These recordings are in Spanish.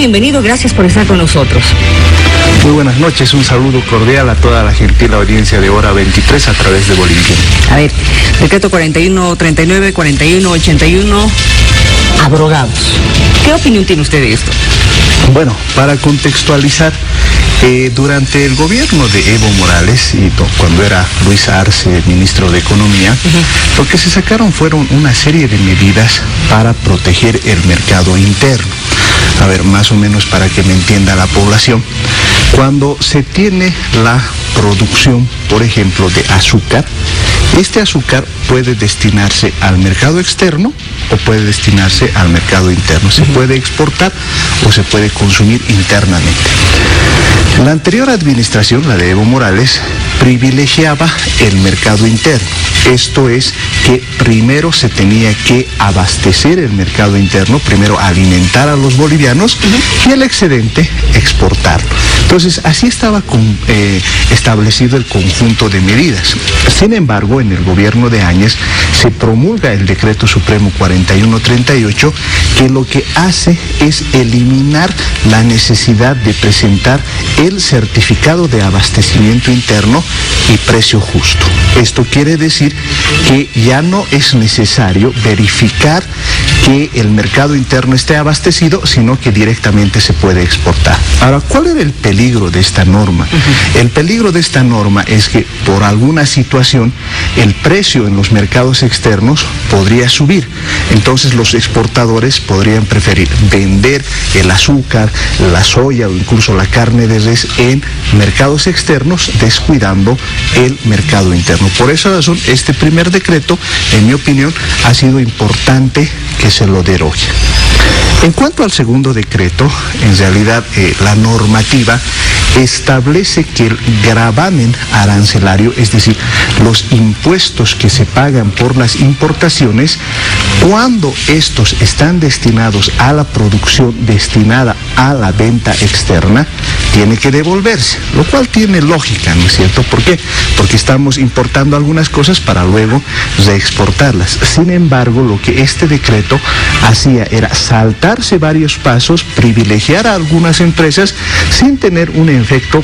bienvenido, gracias por estar con nosotros. Muy buenas noches, un saludo cordial a toda la gentil audiencia de Hora 23 a través de Bolivia. A ver, decreto 4139, 4181, abrogados. ¿Qué opinión tiene usted de esto? Bueno, para contextualizar, durante el gobierno de Evo Morales y cuando era Luis Arce, ministro de Economía, lo que se sacaron fueron una serie de medidas para proteger el mercado interno. A ver, más o menos para que me entienda la población, cuando se tiene la producción, por ejemplo, de azúcar, este azúcar puede destinarse al mercado externo o puede destinarse al mercado interno. Se puede exportar o se puede consumir internamente. La anterior administración, la de Evo Morales, privilegiaba el mercado interno. Esto es que primero se tenía que abastecer el mercado interno, primero alimentar a los bolivianos y el excedente exportarlo. Entonces, así estaba establecido el conjunto de medidas. Sin embargo, en el gobierno de Áñez se promulga el Decreto Supremo 4138, que lo que hace es eliminar la necesidad de presentar el certificado de abastecimiento interno y precio justo. Esto quiere decir que ya no es necesario verificar que el mercado interno esté abastecido, sino que directamente se puede exportar. Ahora, ¿cuál era el peligro de esta norma? El peligro de esta norma es que por alguna situación el precio en los mercados externos podría subir. Entonces los exportadores podrían preferir vender el azúcar, la soya o incluso la carne de res en mercados externos, descuidando el mercado interno. Por esa razón, este primer decreto, en mi opinión, ha sido importante que se lo derogue. En cuanto al segundo decreto, en realidad la normativa establece que el gravamen arancelario, es decir, los impuestos que se pagan por las importaciones, cuando estos están destinados a la producción destinada a la venta externa, tiene que devolverse, lo cual tiene lógica, ¿no es cierto? ¿Por qué? Porque estamos importando algunas cosas para luego reexportarlas. Sin embargo, lo que este decreto hacía era saltarse varios pasos, privilegiar a algunas empresas sin tener un efecto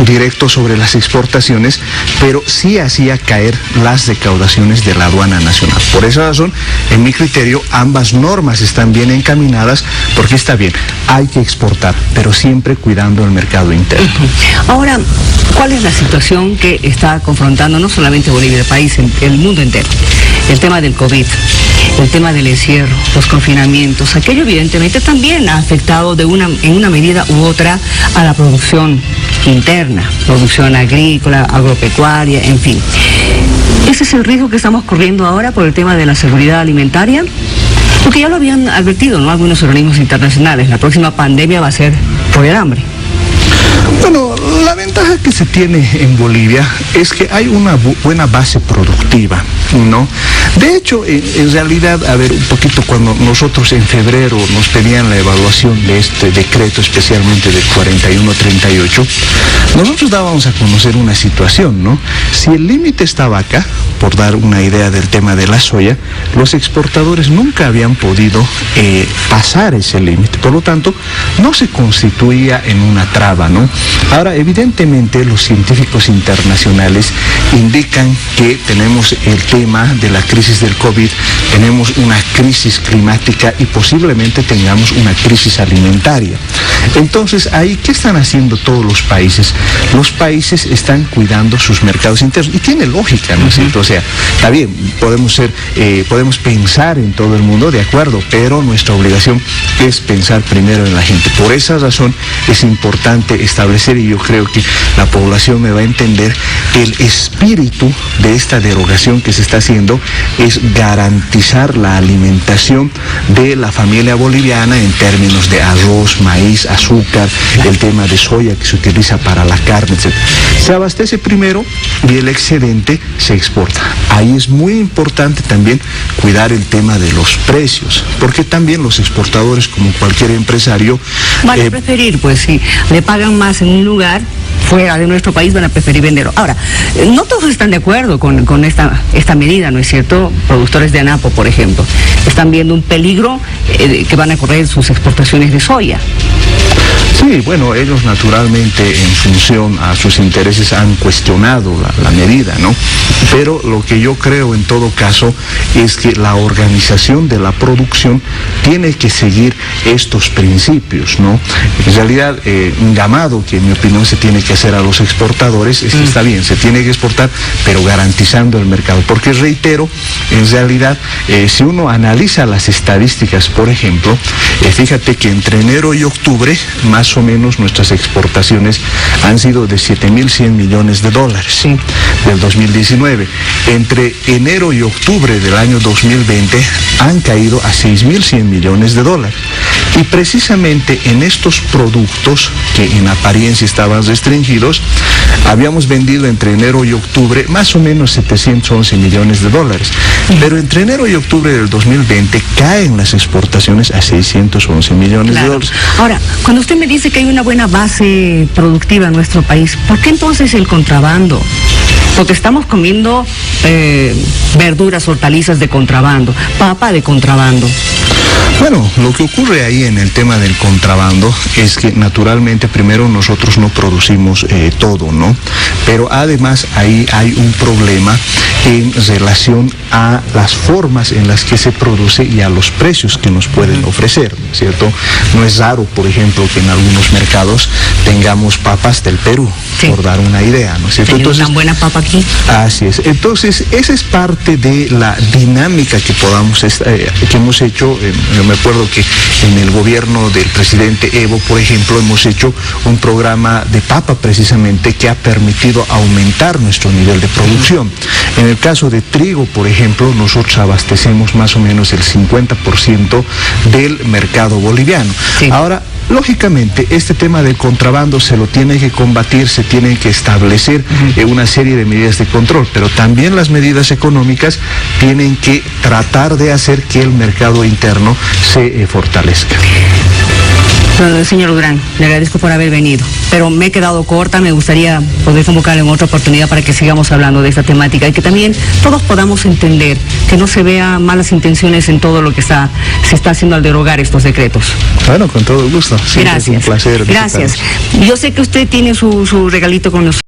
directo sobre las exportaciones, pero sí hacía caer las recaudaciones de la aduana nacional. Por esa razón, en mi criterio, ambas normas están bien encaminadas, porque está bien, hay que exportar, pero siempre cuidando el mercado interno. Ahora, ¿cuál es la situación que está confrontando no solamente Bolivia, el país, el mundo entero? El tema del COVID, el tema del encierro, los confinamientos, aquello evidentemente también ha afectado en una medida u otra a la producción interna, producción agrícola, agropecuaria, en fin. ¿Ese es el riesgo que estamos corriendo ahora por el tema de la seguridad alimentaria? Porque ya lo habían advertido, ¿no?, algunos organismos internacionales, la próxima pandemia va a ser por el hambre. Bueno, la ventaja que se tiene en Bolivia es que hay una buena base productiva, ¿no? De hecho, en realidad, a ver, un poquito cuando nosotros en febrero nos pedían la evaluación de este decreto, especialmente de 4138, nosotros dábamos a conocer una situación, ¿no? Si el límite estaba acá, por dar una idea del tema de la soya, los exportadores nunca habían podido pasar ese límite, por lo tanto, no se constituía en una traba, ¿no? Ahora, evidentemente, los científicos internacionales indican que tenemos el tema de la crisis del COVID, tenemos una crisis climática y posiblemente tengamos una crisis alimentaria. Entonces, ahí, ¿qué están haciendo todos los países? Los países están cuidando sus mercados internos, y tiene lógica, ¿no es cierto? O sea, está bien, podemos pensar en todo el mundo, de acuerdo, pero nuestra obligación es pensar primero en la gente. Por esa razón es importante establecer, y yo creo que la población me va a entender, el espíritu de esta derogación que se está haciendo es garantizar la alimentación de la familia boliviana en términos de arroz, maíz, azúcar, el tema de soya que se utiliza para la carne, etc. Se abastece primero y el excedente se exporta. Ahí es muy importante también cuidar el tema de los precios, porque también los exportadores, como cualquier empresario, van a preferir, pues si le pagan más en un lugar, fuera de nuestro país van a preferir venderlo. Ahora, no todos están de acuerdo con esta medida, ¿no es cierto? Productores de anapo, por ejemplo, están viendo un peligro que van a correr sus exportaciones de soya. Sí, bueno, ellos naturalmente en función a sus intereses han cuestionado la medida, ¿no? Pero lo que yo creo en todo caso es que la organización de la producción tiene que seguir estos principios, ¿no? En realidad, un llamado que en mi opinión se tiene que hacer a los exportadores es que está bien, se tiene que exportar, pero garantizando el mercado. Porque reitero, en realidad, si uno analiza las estadísticas, por ejemplo, fíjate que entre enero y octubre, más o menos nuestras exportaciones han sido de 7.100 millones de dólares del 2019. Entre enero y octubre del año 2020 han caído a 6.100 millones de dólares. Y precisamente en estos productos que en apariencia estaban restringidos, habíamos vendido entre enero y octubre más o menos 711 millones de dólares. Pero entre enero y octubre del 2020 caen las exportaciones a 611 millones de dólares. Ahora, cuando usted me dice que hay una buena base productiva en nuestro país, ¿por qué entonces el contrabando? Porque estamos comiendo verduras, hortalizas de contrabando, papa de contrabando. Bueno, lo que ocurre ahí en el tema del contrabando es que naturalmente primero nosotros no producimos todo, ¿no? Pero además ahí hay un problema en relación a las formas en las que se produce y a los precios que nos pueden ofrecer, ¿cierto? No es raro, por ejemplo, que en algunos mercados tengamos papas del Perú, por dar una idea, ¿no es cierto? Entonces, tan buena papa aquí. Así es. Entonces, esa es parte de la dinámica que que hemos hecho. Yo me acuerdo que en el gobierno del presidente Evo, por ejemplo, hemos hecho un programa de papa precisamente que ha permitido aumentar nuestro nivel de producción. En el caso de trigo, por ejemplo, nosotros abastecemos más o menos el 50% del mercado boliviano. Sí. Ahora, lógicamente, este tema del contrabando se lo tiene que combatir, se tienen que establecer una serie de medidas de control, pero también las medidas económicas tienen que tratar de hacer que el mercado interno se fortalezca. Señor Durán, le agradezco por haber venido, pero me he quedado corta, me gustaría poder convocarle en otra oportunidad para que sigamos hablando de esta temática y que también todos podamos entender, que no se vea malas intenciones en todo lo que se está haciendo al derogar estos decretos. Bueno, con todo gusto. Gracias. Es un placer. Gracias. Yo sé que usted tiene su regalito con nosotros.